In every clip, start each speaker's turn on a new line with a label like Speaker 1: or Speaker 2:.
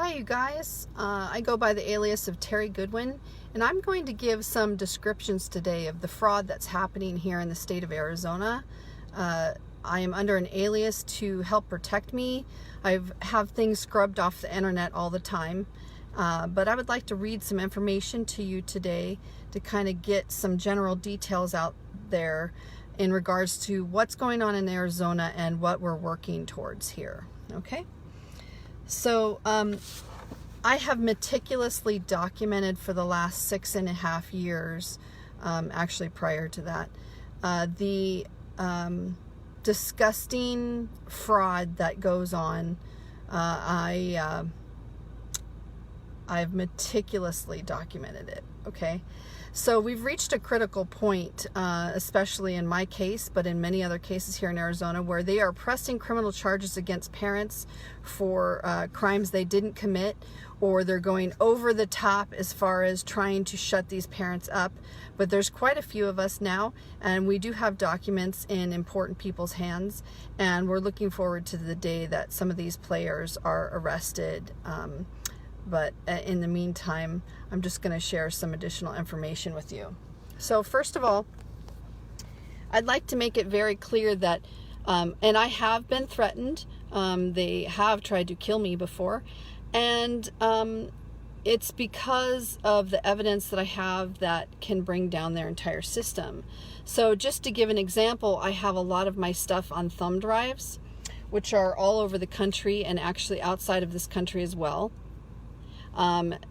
Speaker 1: Hi you guys, I go by the alias of Terri Goodwin, and I'm going to give some descriptions today of the fraud that's happening here in the state of Arizona. I am under an alias to help protect me. I have things scrubbed off the internet all the time, but I would like to read some information to you today to kind of get some general details out there in regards to what's going on in Arizona and what we're working towards here. Okay? So I have meticulously documented for the last 6.5 years, actually prior to that, the disgusting fraud that goes on. I've meticulously documented it. Okay, so we've reached a critical point, especially in my case, but in many other cases here in Arizona, where they are pressing criminal charges against parents for crimes they didn't commit, or they're going over the top as far as trying to shut these parents up. But there's quite a few of us now, and we do have documents in important people's hands, and we're looking forward to the day that some of these players are arrested. But in the meantime, I'm just going to share some additional information with you. So first of all, I'd like to make it very clear that, and I have been threatened. They have tried to kill me before, and it's because of the evidence that I have that can bring down their entire system. So just to give an example, I have a lot of my stuff on thumb drives, which are all over the country and actually outside of this country as well.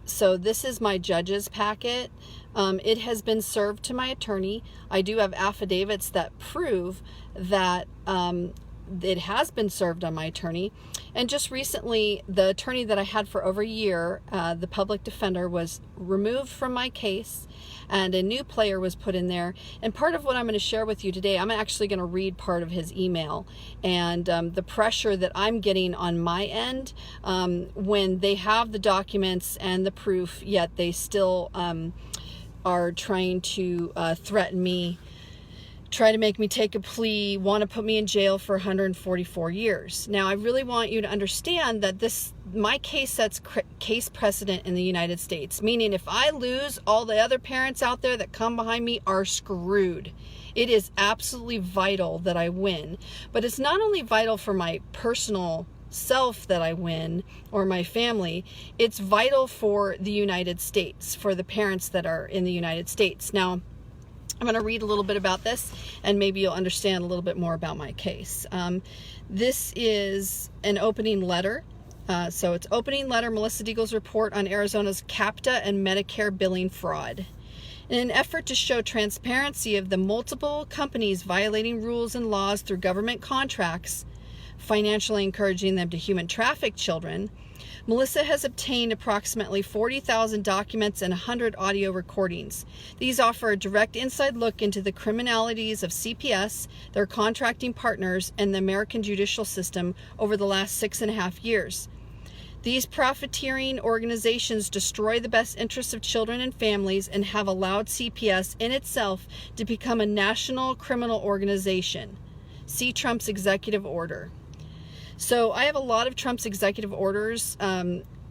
Speaker 1: So this is my judge's packet. It has been served to my attorney. I do have affidavits that prove that it has been served on my attorney. And just recently, the attorney that I had for over a year, the public defender, was removed from my case, and a new player was put in there. And part of what I'm going to share with you today, I'm actually going to read part of his email, and the pressure that I'm getting on my end when they have the documents and the proof, yet they still are trying to threaten me, try to make me take a plea, want to put me in jail for 144 years. Now, I really want you to understand that my case sets case precedent in the United States, meaning if I lose, all the other parents out there that come behind me are screwed. It is absolutely vital that I win, but it's not only vital for my personal self that I win, or my family, it's vital for the United States, for the parents that are in the United States. Now, I'm going to read a little bit about this, and maybe you'll understand a little bit more about my case. This is an opening letter. So it's opening letter, Melissa Deagle's report on Arizona's CAPTA and Medicare billing fraud. In an effort to show transparency of the multiple companies violating rules and laws through government contracts, financially encouraging them to human traffic children, Melissa has obtained approximately 40,000 documents and 100 audio recordings. These offer a direct inside look into the criminalities of CPS, their contracting partners, and the American judicial system over the last 6.5 years. These profiteering organizations destroy the best interests of children and families and have allowed CPS in itself to become a national criminal organization. See Trump's executive order. So I have a lot of Trump's executive orders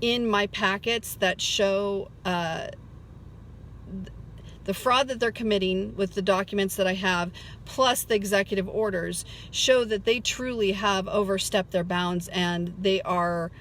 Speaker 1: in my packets that show the fraud that they're committing with the documents that I have, plus the executive orders, show that they truly have overstepped their bounds, and they are,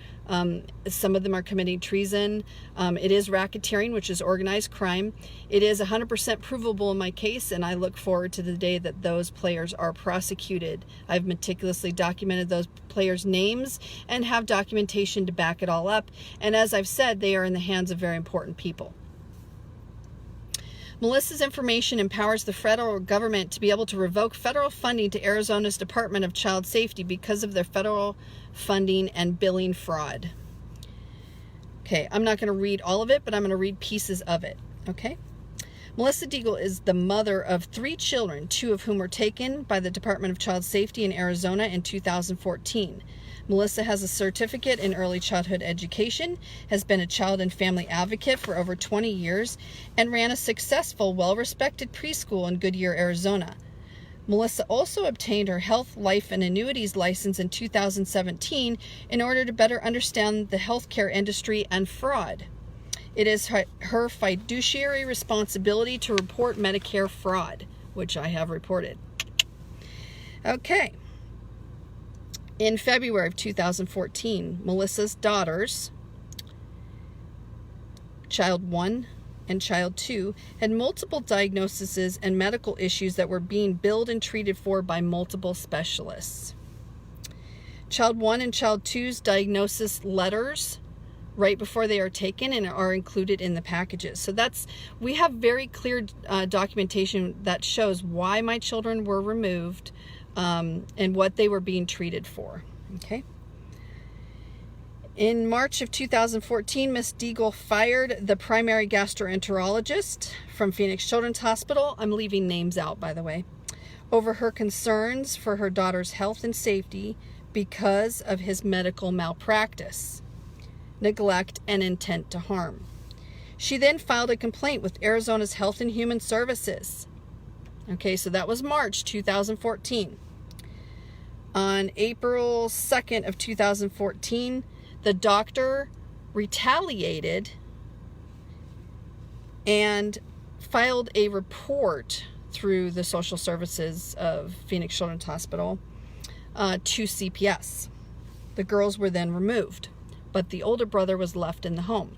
Speaker 1: some of them are committing treason. It is racketeering, which is organized crime. It is 100% provable in my case, and I look forward to the day that those players are prosecuted. I've meticulously documented those players' names and have documentation to back it all up. And as I've said, they are in the hands of very important people. Melissa's information empowers the federal government to be able to revoke federal funding to Arizona's Department of Child Safety because of their federal funding and billing fraud. Okay, I'm not going to read all of it, but I'm going to read pieces of it. Okay? Melissa Deagle is the mother of 3 children, 2 of whom were taken by the Department of Child Safety in Arizona in 2014. Melissa has a certificate in early childhood education, has been a child and family advocate for over 20 years, and ran a successful, well-respected preschool in Goodyear, Arizona. Melissa also obtained her health, life, and annuities license in 2017 in order to better understand the healthcare industry and fraud. It is her fiduciary responsibility to report Medicare fraud, which I have reported. Okay. In February of 2014, Melissa's daughters, Child 1 and Child 2, had multiple diagnoses and medical issues that were being billed and treated for by multiple specialists. Child 1 and Child 2's diagnosis letters right before they are taken and are included in the packages. So we have very clear documentation that shows why my children were removed and what they were being treated for. Okay. In March of 2014, Ms. Deagle fired the primary gastroenterologist from Phoenix Children's Hospital, I'm leaving names out, by the way, over her concerns for her daughter's health and safety because of his medical malpractice, neglect, and intent to harm. She then filed a complaint with Arizona's Health and Human Services. Okay, so that was March 2014. On April 2nd of 2014, the doctor retaliated and filed a report through the social services of Phoenix Children's Hospital to CPS. The girls were then removed, but the older brother was left in the home.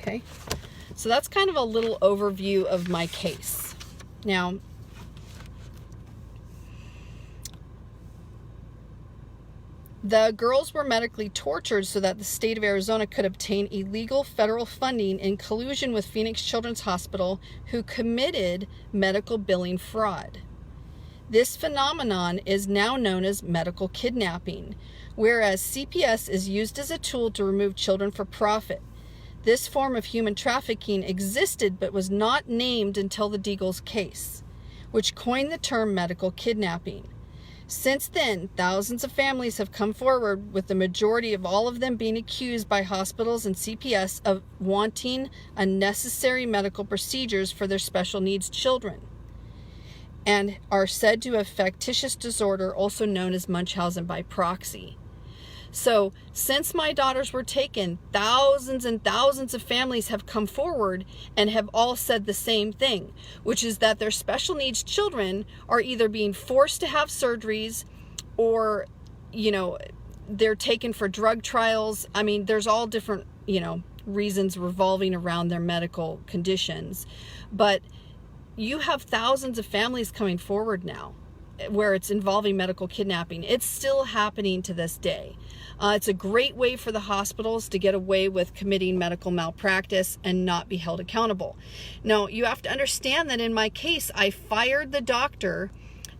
Speaker 1: Okay, so that's kind of a little overview of my case. Now, the girls were medically tortured so that the state of Arizona could obtain illegal federal funding in collusion with Phoenix Children's Hospital, who committed medical billing fraud. This phenomenon is now known as medical kidnapping, whereas CPS is used as a tool to remove children for profit. This form of human trafficking existed but was not named until the Deagles case, which coined the term medical kidnapping. Since then, thousands of families have come forward, with the majority of all of them being accused by hospitals and CPS of wanting unnecessary medical procedures for their special needs children, and are said to have factitious disorder, also known as Munchhausen by proxy. So, since my daughters were taken, thousands and thousands of families have come forward and have all said the same thing, which is that their special needs children are either being forced to have surgeries or, they're taken for drug trials. I mean, there's all different, reasons revolving around their medical conditions. But you have thousands of families coming forward now where it's involving medical kidnapping. It's still happening to this day. It's a great way for the hospitals to get away with committing medical malpractice and not be held accountable. Now, you have to understand that in my case, I fired the doctor,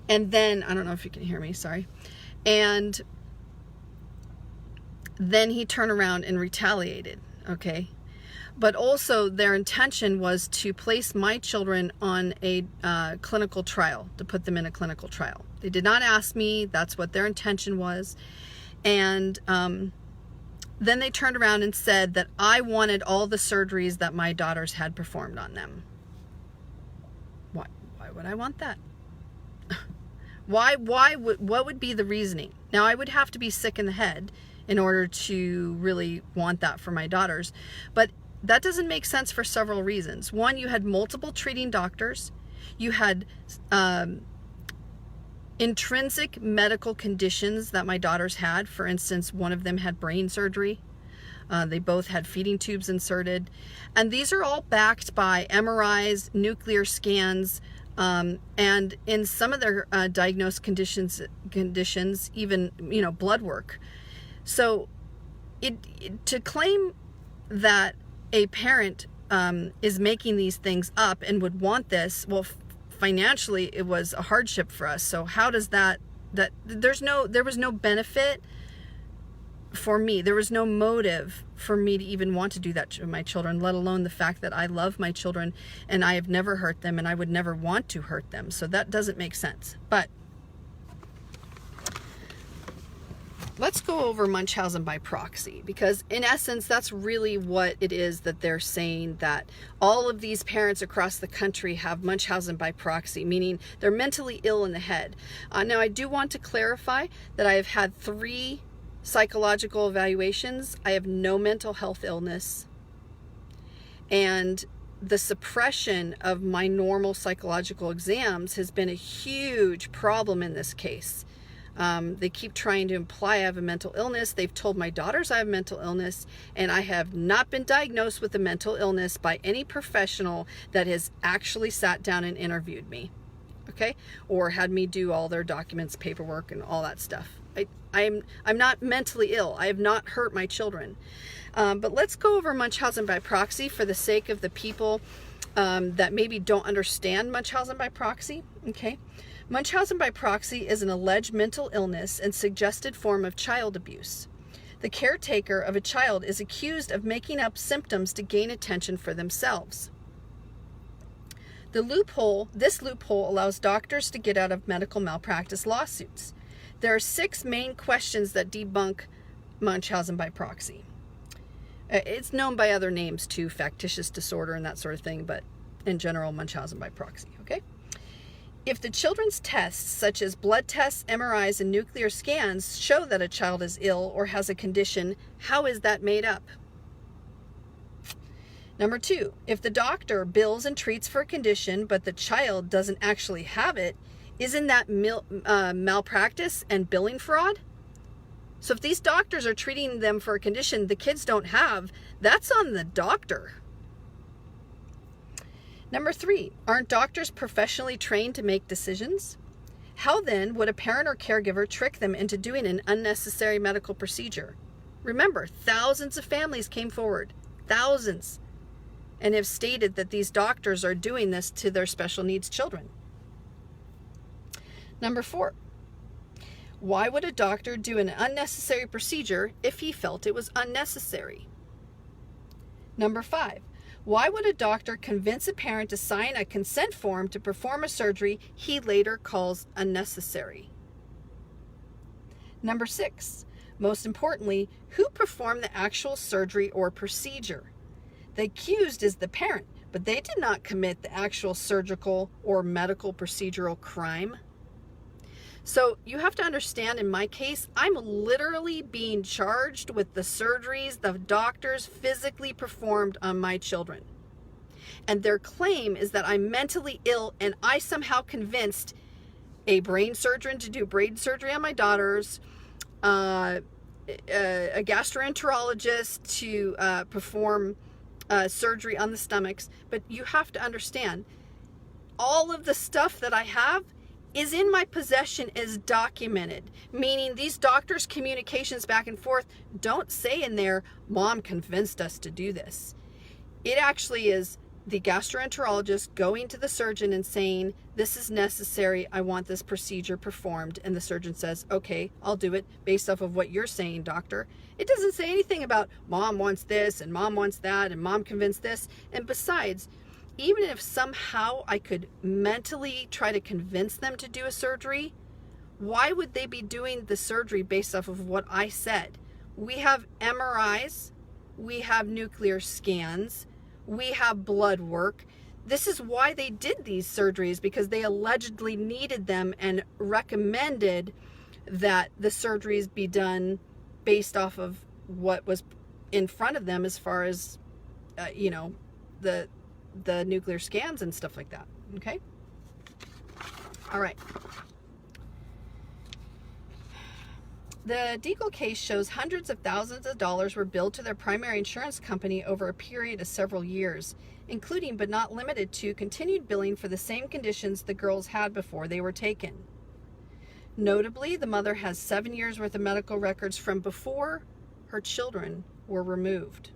Speaker 1: and then, I don't know if you can hear me, sorry, and then he turned around and retaliated, okay? But also their intention was to place my children on a clinical trial, to put them in a clinical trial. They did not ask me. That's what their intention was. And then they turned around and said that I wanted all the surgeries that my daughters had performed on them. Why would I want that? What would be the reasoning? Now, I would have to be sick in the head in order to really want that for my daughters. But that doesn't make sense for several reasons. One, you had multiple treating doctors. You had intrinsic medical conditions that my daughters had. For instance, one of them had brain surgery. They both had feeding tubes inserted. And these are all backed by MRIs, nuclear scans, and in some of their diagnosed conditions, even, blood work. So to claim that a parent is making these things up and would want this, well, financially it was a hardship for us. So how does that there was no benefit for me. There was no motive for me to even want to do that to my children, let alone the fact that I love my children and I have never hurt them and I would never want to hurt them. So that doesn't make sense. But let's go over Munchhausen by proxy, because in essence, that's really what it is that they're saying, that all of these parents across the country have Munchhausen by proxy, meaning they're mentally ill in the head. Now, I do want to clarify that I have had 3 psychological evaluations. I have no mental health illness, and the suppression of my normal psychological exams has been a huge problem in this case. They keep trying to imply I have a mental illness. They've told my daughters I have mental illness, and I have not been diagnosed with a mental illness by any professional that has actually sat down and interviewed me, okay, or had me do all their documents, paperwork, and all that stuff. I'm not mentally ill. I have not hurt my children. But let's go over Munchausen by proxy for the sake of the people that maybe don't understand Munchausen by proxy, okay? Munchausen by proxy is an alleged mental illness and suggested form of child abuse. The caretaker of a child is accused of making up symptoms to gain attention for themselves. This loophole allows doctors to get out of medical malpractice lawsuits. There are 6 main questions that debunk Munchausen by proxy. It's known by other names too, factitious disorder and that sort of thing, but in general, Munchausen by proxy, okay? If the children's tests, such as blood tests, MRIs, and nuclear scans, show that a child is ill or has a condition, how is that made up? Number 2, if the doctor bills and treats for a condition, but the child doesn't actually have it, isn't that malpractice and billing fraud? So if these doctors are treating them for a condition the kids don't have, that's on the doctor. Number 3, aren't doctors professionally trained to make decisions? How then would a parent or caregiver trick them into doing an unnecessary medical procedure? Remember, thousands of families came forward, thousands, and have stated that these doctors are doing this to their special needs children. Number 4, why would a doctor do an unnecessary procedure if he felt it was unnecessary? Number 5, why would a doctor convince a parent to sign a consent form to perform a surgery he later calls unnecessary? Number 6, most importantly, who performed the actual surgery or procedure? The accused is the parent, but they did not commit the actual surgical or medical procedural crime. So you have to understand, in my case, I'm literally being charged with the surgeries the doctors physically performed on my children. And their claim is that I'm mentally ill and I somehow convinced a brain surgeon to do brain surgery on my daughters, a gastroenterologist to perform surgery on the stomachs. But you have to understand, all of the stuff that I have is in my possession, is documented, meaning these doctors' communications back and forth don't say in there, Mom convinced us to do this. It actually is the gastroenterologist going to the surgeon and saying, this is necessary, I want this procedure performed, and the surgeon says, okay, I'll do it based off of what you're saying, doctor. It doesn't say anything about Mom wants this and Mom wants that and Mom convinced this. And besides, even if somehow I could mentally try to convince them to do a surgery, why would they be doing the surgery based off of what I said? We have MRIs, we have nuclear scans, we have blood work. This is why they did these surgeries, because they allegedly needed them and recommended that the surgeries be done based off of what was in front of them as far as, the nuclear scans and stuff like that, okay? All right. The Deagle case shows hundreds of thousands of dollars were billed to their primary insurance company over a period of several years, including but not limited to continued billing for the same conditions the girls had before they were taken. Notably, the mother has 7 years worth of medical records from before her children were removed.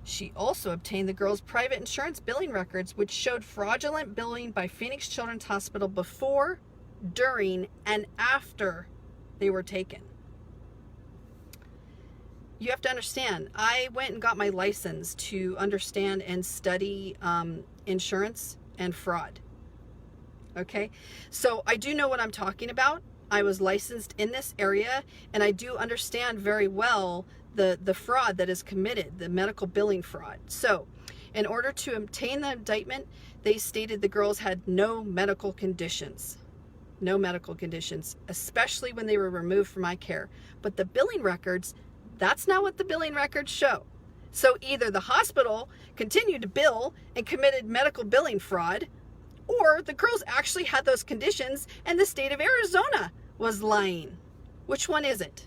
Speaker 1: She also obtained the girls' private insurance billing records, which showed fraudulent billing by Phoenix Children's Hospital before, during, and after they were taken. You have to understand, I went and got my license to understand and study insurance and fraud. Okay? So I do know what I'm talking about. I was licensed in this area, and I do understand very well the fraud that is committed, the medical billing fraud. So in order to obtain the indictment, they stated the girls had no medical conditions. No medical conditions, especially when they were removed from my care. But the billing records, that's not what the billing records show. So either the hospital continued to bill and committed medical billing fraud, or the girls actually had those conditions and the state of Arizona was lying. Which one is it?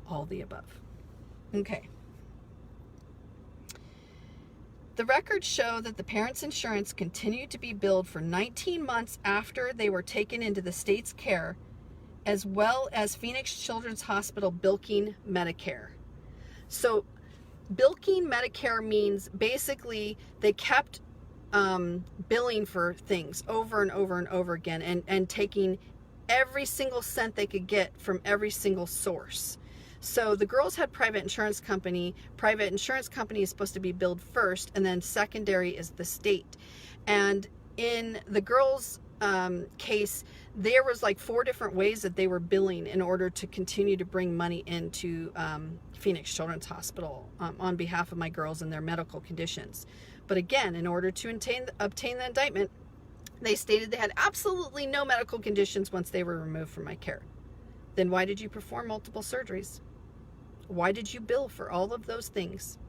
Speaker 1: All the above. Okay. The records show that the parents' insurance continued to be billed for 19 months after they were taken into the state's care, as well as Phoenix Children's Hospital bilking Medicare. So bilking Medicare means basically they kept billing for things over and over and over again, and taking every single cent they could get from every single source. So the girls had private insurance company. Private insurance company is supposed to be billed first, and then secondary is the state. And in the girls' case, there was like 4 different ways that they were billing in order to continue to bring money into Phoenix Children's Hospital on behalf of my girls and their medical conditions. But again, in order to obtain the indictment, they stated they had absolutely no medical conditions once they were removed from my care. Then why did you perform multiple surgeries? Why did you bill for all of those things?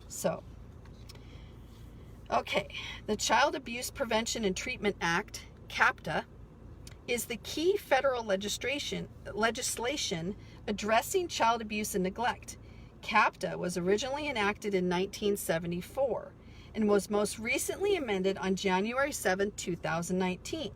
Speaker 1: So, okay, the Child Abuse Prevention and Treatment Act, CAPTA, is the key federal legislation addressing child abuse and neglect. CAPTA was originally enacted in 1974 and was most recently amended on January 7, 2019.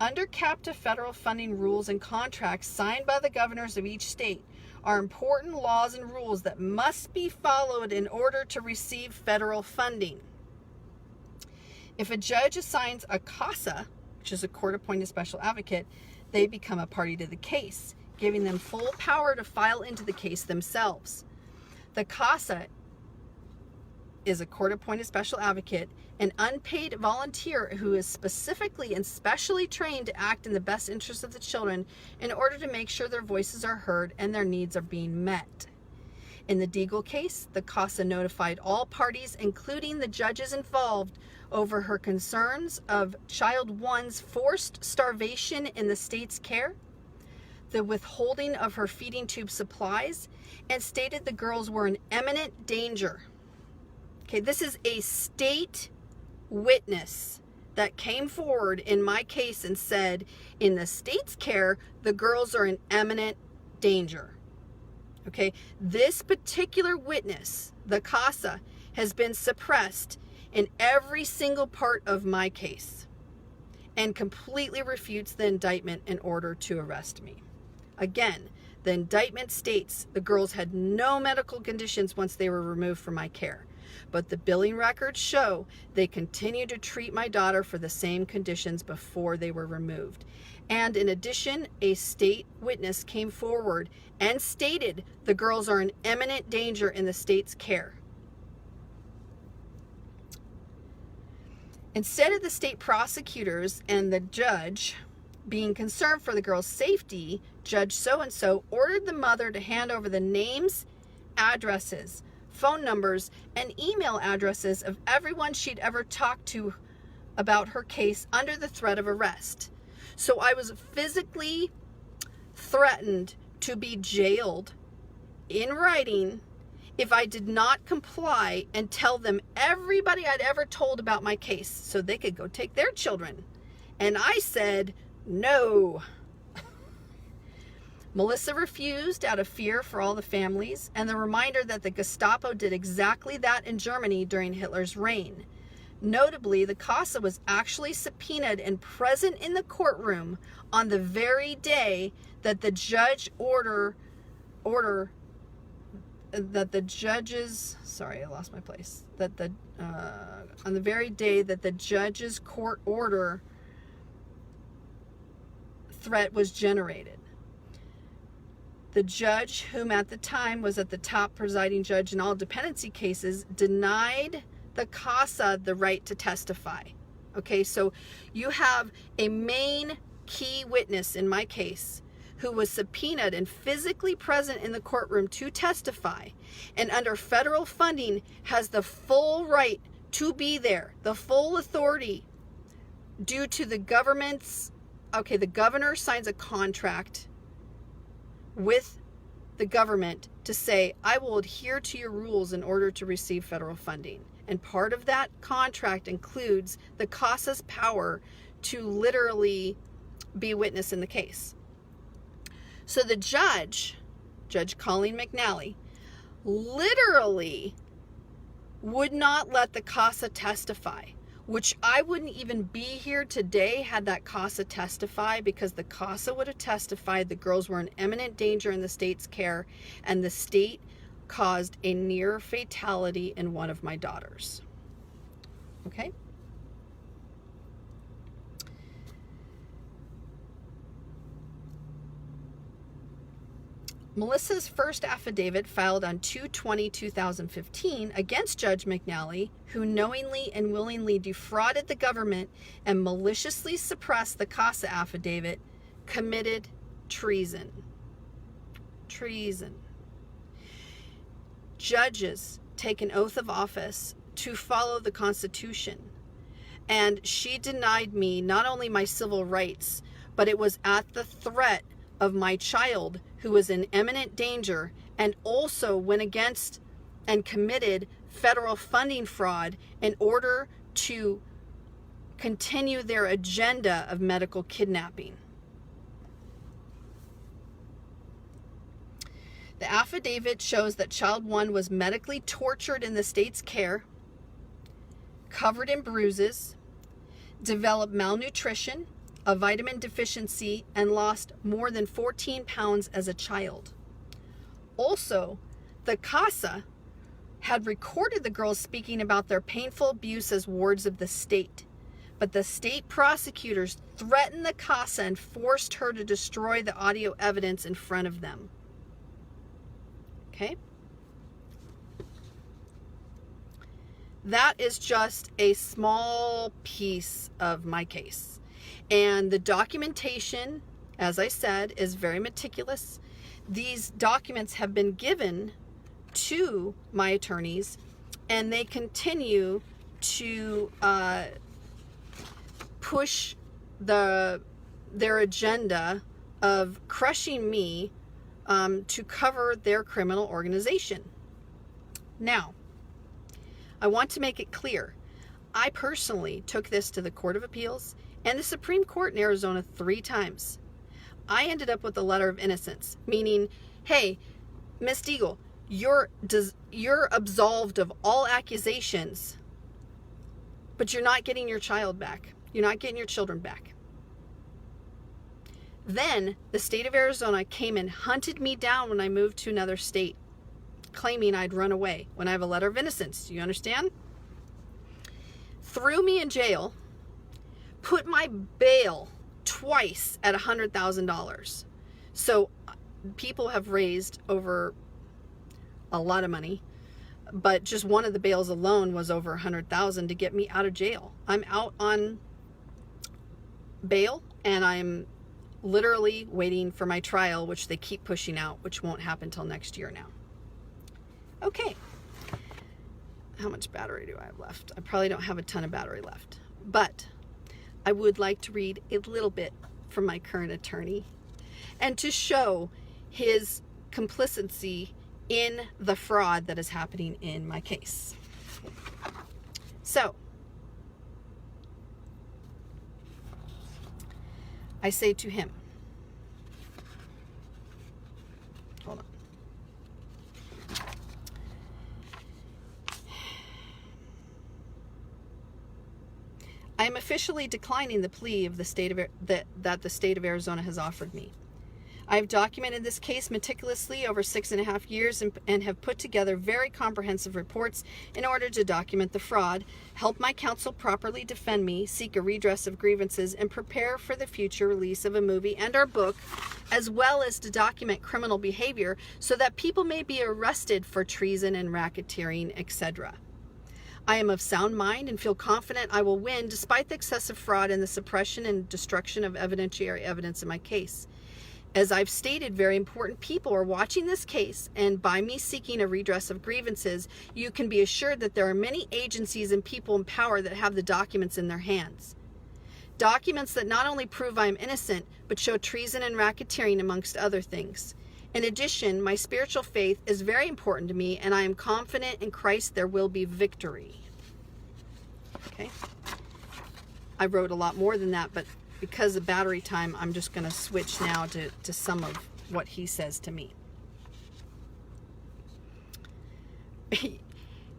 Speaker 1: Under CAPTA, federal funding rules and contracts signed by the governors of each state are important laws and rules that must be followed in order to receive federal funding. If a judge assigns a CASA, which is a court-appointed special advocate, they become a party to the case, giving them full power to file into the case themselves. The CASA is a court-appointed special advocate, an unpaid volunteer who is specifically and specially trained to act in the best interest of the children in order to make sure their voices are heard and their needs are being met. In the Deagle case, the CASA notified all parties, including the judges involved, over her concerns of child one's forced starvation in the state's care, the withholding of her feeding tube supplies, and stated the girls were in imminent danger. Okay, this is a state witness that came forward in my case and said, in the state's care, the girls are in imminent danger. Okay, this particular witness, the CASA, has been suppressed in every single part of my case and completely refutes the indictment in order to arrest me. Again, the indictment states the girls had no medical conditions once they were removed from my care, but the billing records show they continued to treat my daughter for the same conditions before they were removed. And in addition, a state witness came forward and stated the girls are in imminent danger in the state's care. Instead of the state prosecutors and the judge being concerned for the girl's safety, Judge so-and-so ordered the mother to hand over the names, addresses, phone numbers, and email addresses of everyone she'd ever talked to about her case under the threat of arrest. So I was physically threatened to be jailed in writing if I did not comply and tell them everybody I'd ever told about my case so they could go take their children. And I said, no. Melissa refused out of fear for all the families and the reminder that the Gestapo did exactly that in Germany during Hitler's reign. Notably, the CASA was actually subpoenaed and present in the courtroom on the very day that the judge on the very day that the judge's court order threat was generated. The judge, whom at the time was at the top presiding judge in all dependency cases, denied the CASA the right to testify. Okay, so you have a main key witness in my case, who was subpoenaed and physically present in the courtroom to testify, and under federal funding has the full right to be there, the full authority, due to the government's, the governor signs a contract with the government to say, I will adhere to your rules in order to receive federal funding. And part of that contract includes the CASA's power to literally be witness in the case. So the judge, Judge Colleen McNally, literally would not let the CASA testify, which I wouldn't even be here today had that CASA testify, because the CASA would have testified the girls were in imminent danger in the state's care, and the state caused a near fatality in one of my daughters. Okay? Melissa's first affidavit, filed on 2/20/2015 against Judge McNally, who knowingly and willingly defrauded the government and maliciously suppressed the CASA affidavit, committed treason. Treason. Judges take an oath of office to follow the Constitution, and she denied me not only my civil rights, but it was at the threat of my child who was in imminent danger, and also went against and committed federal funding fraud in order to continue their agenda of medical kidnapping. The affidavit shows that child 1 was medically tortured in the state's care, covered in bruises, developed malnutrition, a vitamin deficiency, and lost more than 14 pounds as a child. Also, the CASA had recorded the girls speaking about their painful abuse as wards of the state, but the state prosecutors threatened the CASA and forced her to destroy the audio evidence in front of them. Okay? That is just a small piece of my case. And the documentation, as I said, is very meticulous. These documents have been given to my attorneys, and they continue to push their agenda of crushing me to cover their criminal organization. Now, I want to make it clear, I personally took this to the Court of Appeals and the Supreme Court in Arizona 3 times. I ended up with a letter of innocence, meaning, hey, Miss Deagle, you're absolved of all accusations, but you're not getting your child back. You're not getting your children back. Then the state of Arizona came and hunted me down when I moved to another state, claiming I'd run away when I have a letter of innocence. Do you understand? Threw me in jail, put my bail twice at $100,000. So people have raised over a lot of money, but just one of the bails alone was over $100,000 to get me out of jail. I'm out on bail, and I'm literally waiting for my trial, which they keep pushing out, which won't happen till next year now. Okay. How much battery do I have left? I probably don't have a ton of battery left, but I would like to read a little bit from my current attorney and to show his complicity in the fraud that is happening in my case. So, I say to him, hold on. I am officially declining the plea of the state of that the state of Arizona has offered me. I have documented this case meticulously over 6.5 years and have put together very comprehensive reports in order to document the fraud, help my counsel properly defend me, seek a redress of grievances, and prepare for the future release of a movie and our book, as well as to document criminal behavior so that people may be arrested for treason and racketeering, etc. I am of sound mind and feel confident I will win despite the excessive fraud and the suppression and destruction of evidentiary evidence in my case. As I've stated, very important people are watching this case, and by me seeking a redress of grievances, you can be assured that there are many agencies and people in power that have the documents in their hands. Documents that not only prove I am innocent, but show treason and racketeering amongst other things. In addition, my spiritual faith is very important to me, and I am confident in Christ there will be victory. Okay. I wrote a lot more than that, but because of battery time, I'm just going to switch now to some of what he says to me.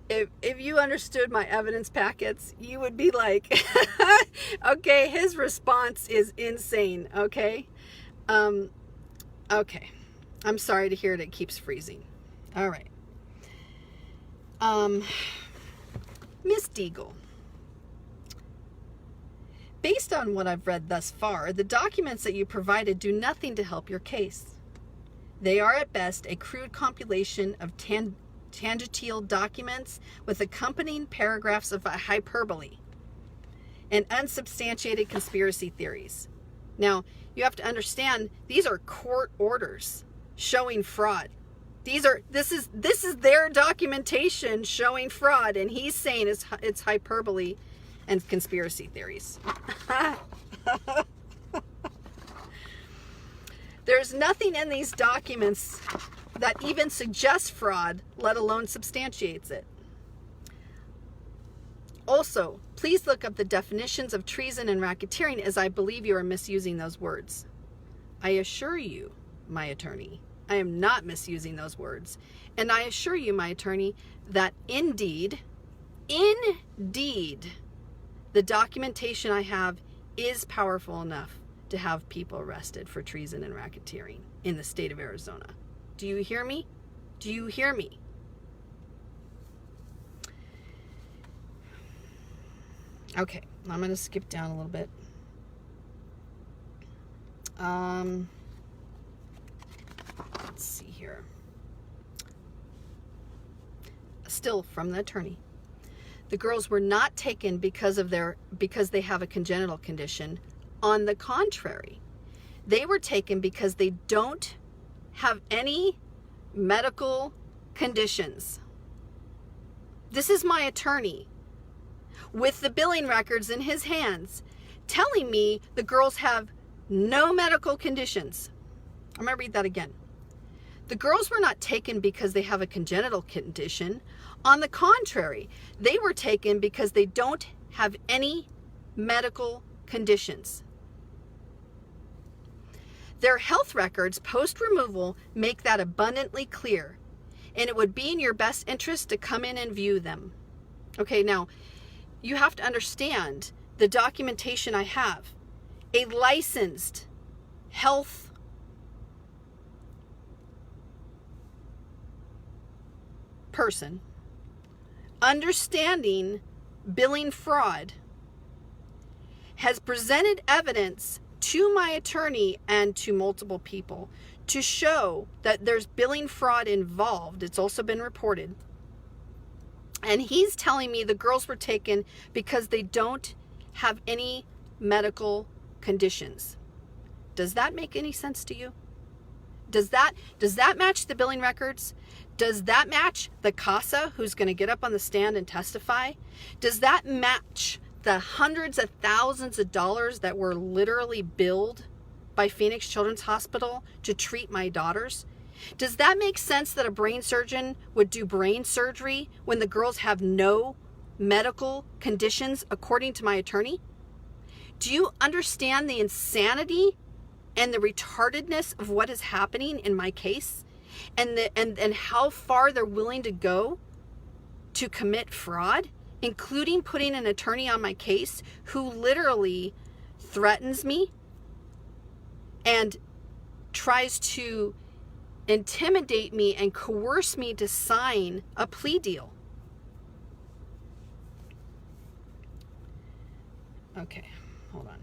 Speaker 1: If you understood my evidence packets, you would be like, okay, his response is insane, okay? Okay. I'm sorry to hear that it keeps freezing. All right. Miss Deagle. Based on what I've read thus far, the documents that you provided do nothing to help your case. They are at best a crude compilation of tangential documents with accompanying paragraphs of hyperbole and unsubstantiated conspiracy theories. Now, you have to understand, these are court orders showing fraud. This is their documentation showing fraud, and he's saying it's hyperbole and conspiracy theories. There's nothing in these documents that even suggests fraud, let alone substantiates it. Also, please look up the definitions of treason and racketeering, as I believe you are misusing those words. I assure you, my attorney, I am not misusing those words. And I assure you, my attorney, that indeed, the documentation I have is powerful enough to have people arrested for treason and racketeering in the state of Arizona. Do you hear me? Do you hear me? Okay, I'm going to skip down a little bit. Let's see here. Still from the attorney. The girls were not taken because they have a congenital condition. On the contrary, they were taken because they don't have any medical conditions. This is my attorney with the billing records in his hands telling me the girls have no medical conditions. I'm going to read that again. The girls were not taken because they have a congenital condition. On the contrary, they were taken because they don't have any medical conditions. Their health records post-removal make that abundantly clear, and it would be in your best interest to come in and view them. Okay, now, you have to understand the documentation I have. A licensed health person understanding billing fraud has presented evidence to my attorney and to multiple people to show that there's billing fraud involved. It's also been reported. And he's telling me the girls were taken because they don't have any medical conditions. Does that make any sense to you? Does that match the billing records? Does that match the CASA who's going to get up on the stand and testify? Does that match the hundreds of thousands of dollars that were literally billed by Phoenix Children's Hospital to treat my daughters? Does that make sense that a brain surgeon would do brain surgery when the girls have no medical conditions, according to my attorney? Do you understand the insanity and the retardedness of what is happening in my case, and how far they're willing to go to commit fraud, including putting an attorney on my case who literally threatens me and tries to intimidate me and coerce me to sign a plea deal? Okay, hold on.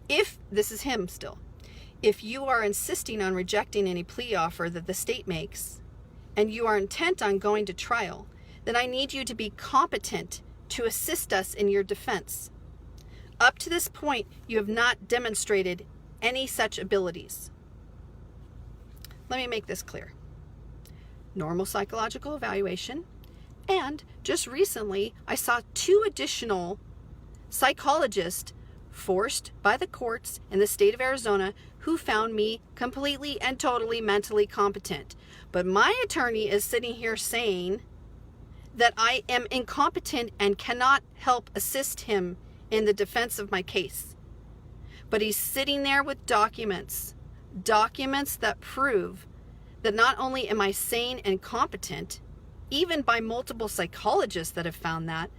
Speaker 1: If, this is him still, if you are insisting on rejecting any plea offer that the state makes, and you are intent on going to trial, then I need you to be competent to assist us in your defense. Up to this point, you have not demonstrated any such abilities. Let me make this clear. Normal psychological evaluation, and just recently, I saw 2 additional psychologists forced by the courts in the state of Arizona who found me completely and totally mentally competent. But my attorney is sitting here saying that I am incompetent and cannot help assist him in the defense of my case. But he's sitting there with documents that prove that not only am I sane and competent, even by multiple psychologists that have found that,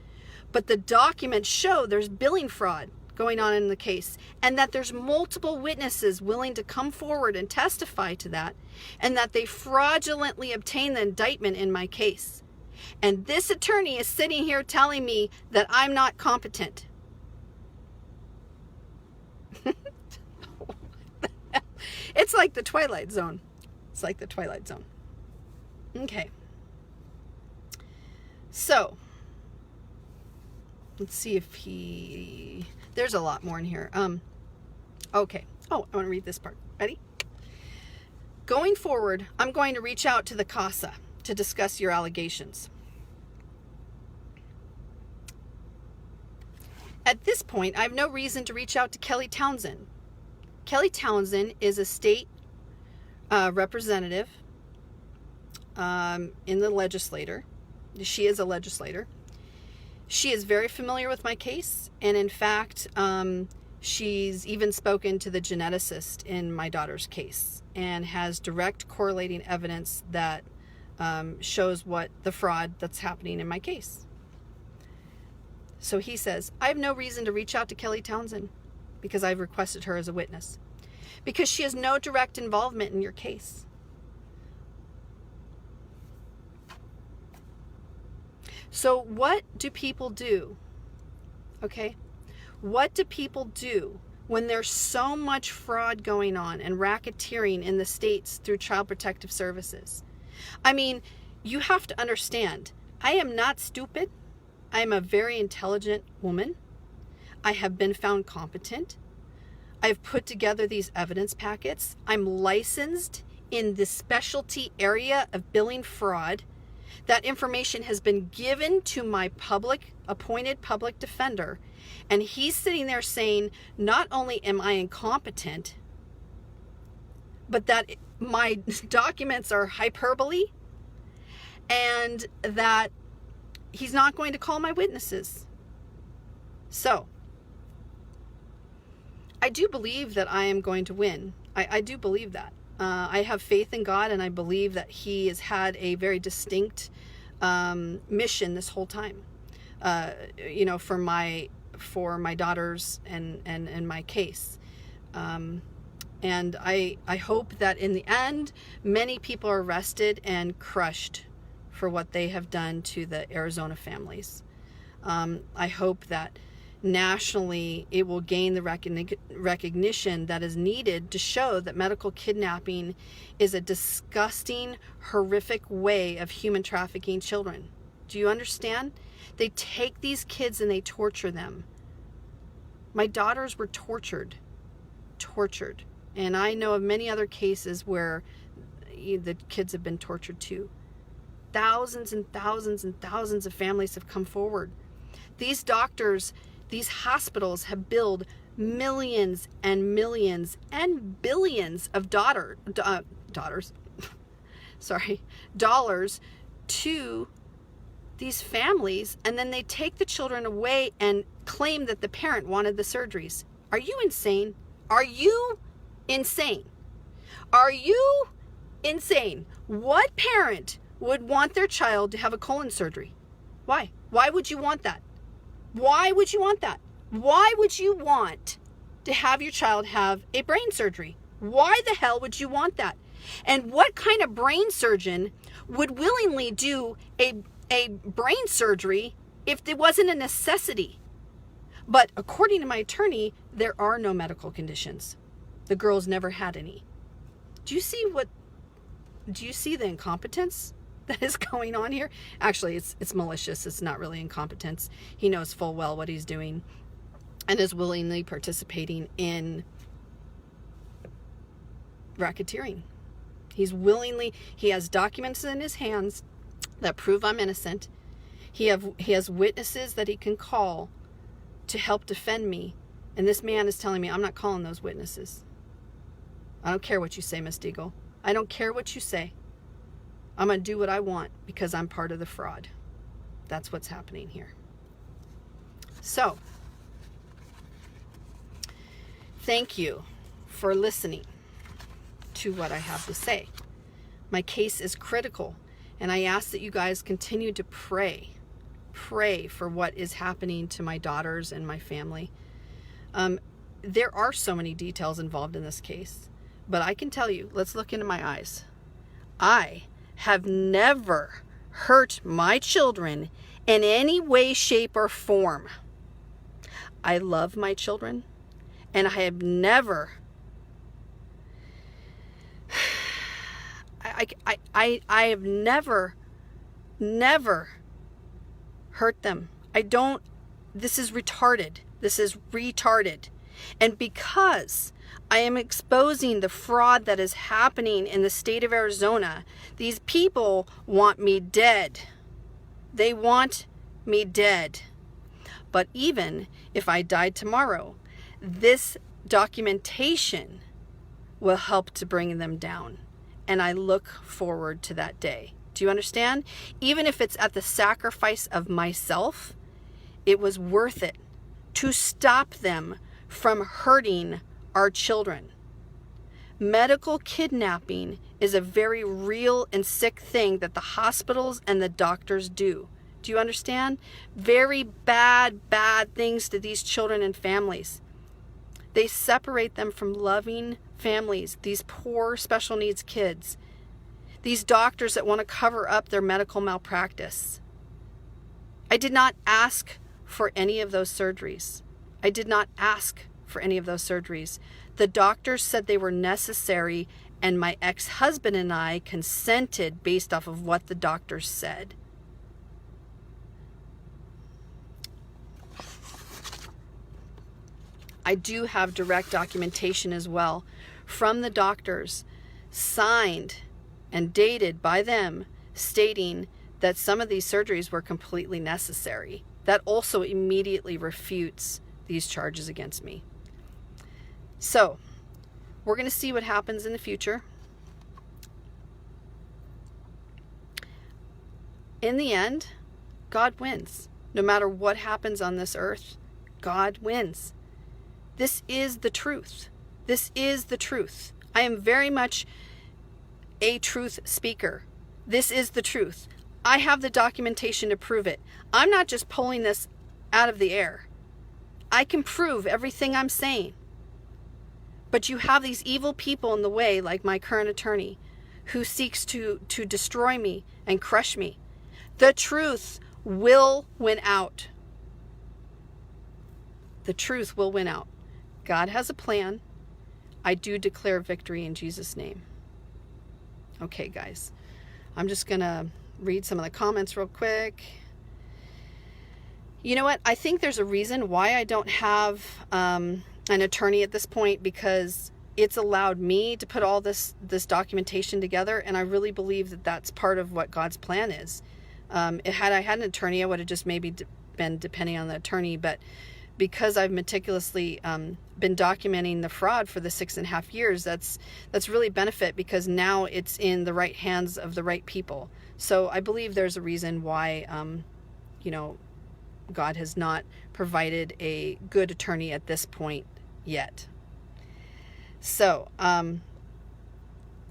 Speaker 1: but the documents show there's billing fraud going on in the case, and that there's multiple witnesses willing to come forward and testify to that, and that they fraudulently obtained the indictment in my case. And this attorney is sitting here telling me that I'm not competent. It's like the Twilight Zone. It's like the Twilight Zone. Okay. So, let's see if there's a lot more in here. Okay. Oh, I want to read this part. Ready? Going forward, I'm going to reach out to the CASA to discuss your allegations. At this point, I have no reason to reach out to Kelly Townsend. Kelly Townsend is a state representative in the legislature. She is a legislator. She is very familiar with my case, and in fact, she's even spoken to the geneticist in my daughter's case and has direct correlating evidence that shows what the fraud that's happening in my case. So he says, I have no reason to reach out to Kelly Townsend because I've requested her as a witness, because she has no direct involvement in your case. So what do people do? Okay? What do people do when there's so much fraud going on and racketeering in the states through Child Protective Services? I mean, you have to understand, I am not stupid. I am a very intelligent woman. I have been found competent. I've put together these evidence packets. I'm licensed in the specialty area of billing fraud. That information has been given to my appointed public defender, and he's sitting there saying, not only am I incompetent, but that my documents are hyperbole, and that he's not going to call my witnesses. So, I do believe that I am going to win. I do believe that. I have faith in God, and I believe that He has had a very distinct mission this whole time. For my daughters and my case. And I hope that in the end, many people are arrested and crushed for what they have done to the Arizona families. I hope that nationally it will gain the recognition that is needed to show that medical kidnapping is a disgusting, horrific way of human trafficking children. Do you understand? They take these kids and they torture them. My daughters were tortured. And I know of many other cases where the kids have been tortured too. Thousands and thousands and thousands of families have come forward. These doctors, these hospitals have billed millions and millions and billions of dollars to these families, and then they take the children away and claim that the parent wanted the surgeries. Are you insane? Are you insane? Are you insane? What parent would want their child to have a colon surgery? Why? Why would you want that? Why would you want that? Why would you want to have your child have a brain surgery? Why the hell would you want that? And what kind of brain surgeon would willingly do a brain surgery if there wasn't a necessity? But according to my attorney, there are no medical conditions. The girls never had any. Do you see the incompetence that is going on here. Actually, it's malicious. It's not really incompetence. He knows full well what he's doing and is willingly participating in racketeering. He has documents in his hands that prove I'm innocent. He has witnesses that he can call to help defend me. And this man is telling me, I'm not calling those witnesses. I don't care what you say, Miss Deagle. I don't care what you say. I'm going to do what I want because I'm part of the fraud. That's what's happening here. So, thank you for listening to what I have to say. My case is critical, and I ask that you guys continue to pray for what is happening to my daughters and my family. There are so many details involved in this case, but I can tell you, let's look into my eyes. I have never hurt my children in any way, shape, or form. I love my children, and I have never I have never hurt them. This is retarded. This is retarded. And because I am exposing the fraud that is happening in the state of Arizona, these people want me dead. They want me dead. But even if I died tomorrow, this documentation will help to bring them down. And I look forward to that day. Do you understand? Even if it's at the sacrifice of myself, it was worth it to stop them from hurting our children. Medical kidnapping is a very real and sick thing that the hospitals and the doctors do. Do you understand? Very bad things to these children and families. They separate them from loving families, these poor special needs kids, these doctors that want to cover up their medical malpractice. I did not ask for any of those surgeries. I did not ask for any of those surgeries. The doctors said they were necessary, and my ex-husband and I consented based off of what the doctors said. I do have direct documentation as well from the doctors, signed and dated by them, stating that some of these surgeries were completely necessary. That also immediately refutes these charges against me. So, we're going to see what happens in the future. In the end, God wins. No matter what happens on this earth, God wins. This is the truth. This is the truth. I am very much a truth speaker. This is the truth. I have the documentation to prove it. I'm not just pulling this out of the air. I can prove everything I'm saying. But you have these evil people in the way, like my current attorney, who seeks to destroy me and crush me. The truth will win out. The truth will win out. God has a plan. I do declare victory in Jesus' name. Okay, guys. I'm just going to read some of the comments real quick. You know what? I think there's a reason why I don't have an attorney at this point, because it's allowed me to put all this documentation together, and I really believe that that's part of what God's plan is. Had I had an attorney, I would have just maybe been depending on the attorney, but because I've meticulously been documenting the fraud for the 6.5 years, that's really benefit, because now it's in the right hands of the right people. So I believe there's a reason why, God has not provided a good attorney at this point yet. So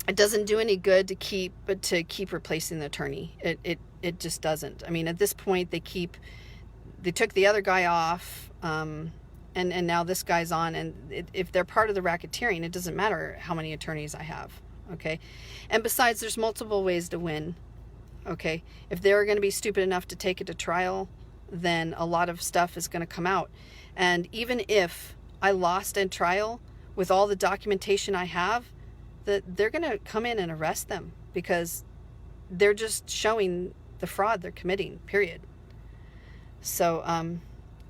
Speaker 1: it doesn't do any good to keep replacing the attorney. It just doesn't. I mean, at this point, they took the other guy off, and now this guy's on, and if they're part of the racketeering, it doesn't matter how many attorneys I have, okay? And besides, there's multiple ways to win, okay? If they're going to be stupid enough to take it to trial, then a lot of stuff is going to come out. And even if I lost in trial with all the documentation I have, they're going to come in and arrest them, because they're just showing the fraud they're committing, period. So,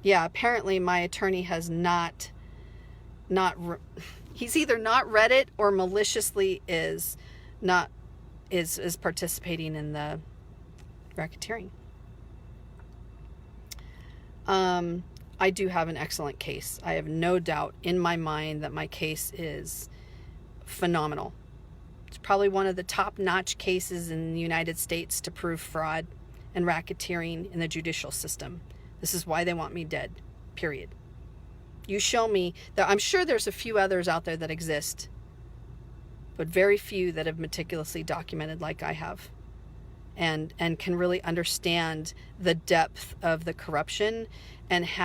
Speaker 1: yeah, apparently my attorney has he's either not read it or maliciously is participating in the racketeering. I do have an excellent case. I have no doubt in my mind that my case is phenomenal. It's probably one of the top-notch cases in the United States to prove fraud and racketeering in the judicial system. This is why they want me dead, period. You show me that. I'm sure there's a few others out there that exist, but very few that have meticulously documented like I have, and can really understand the depth of the corruption and how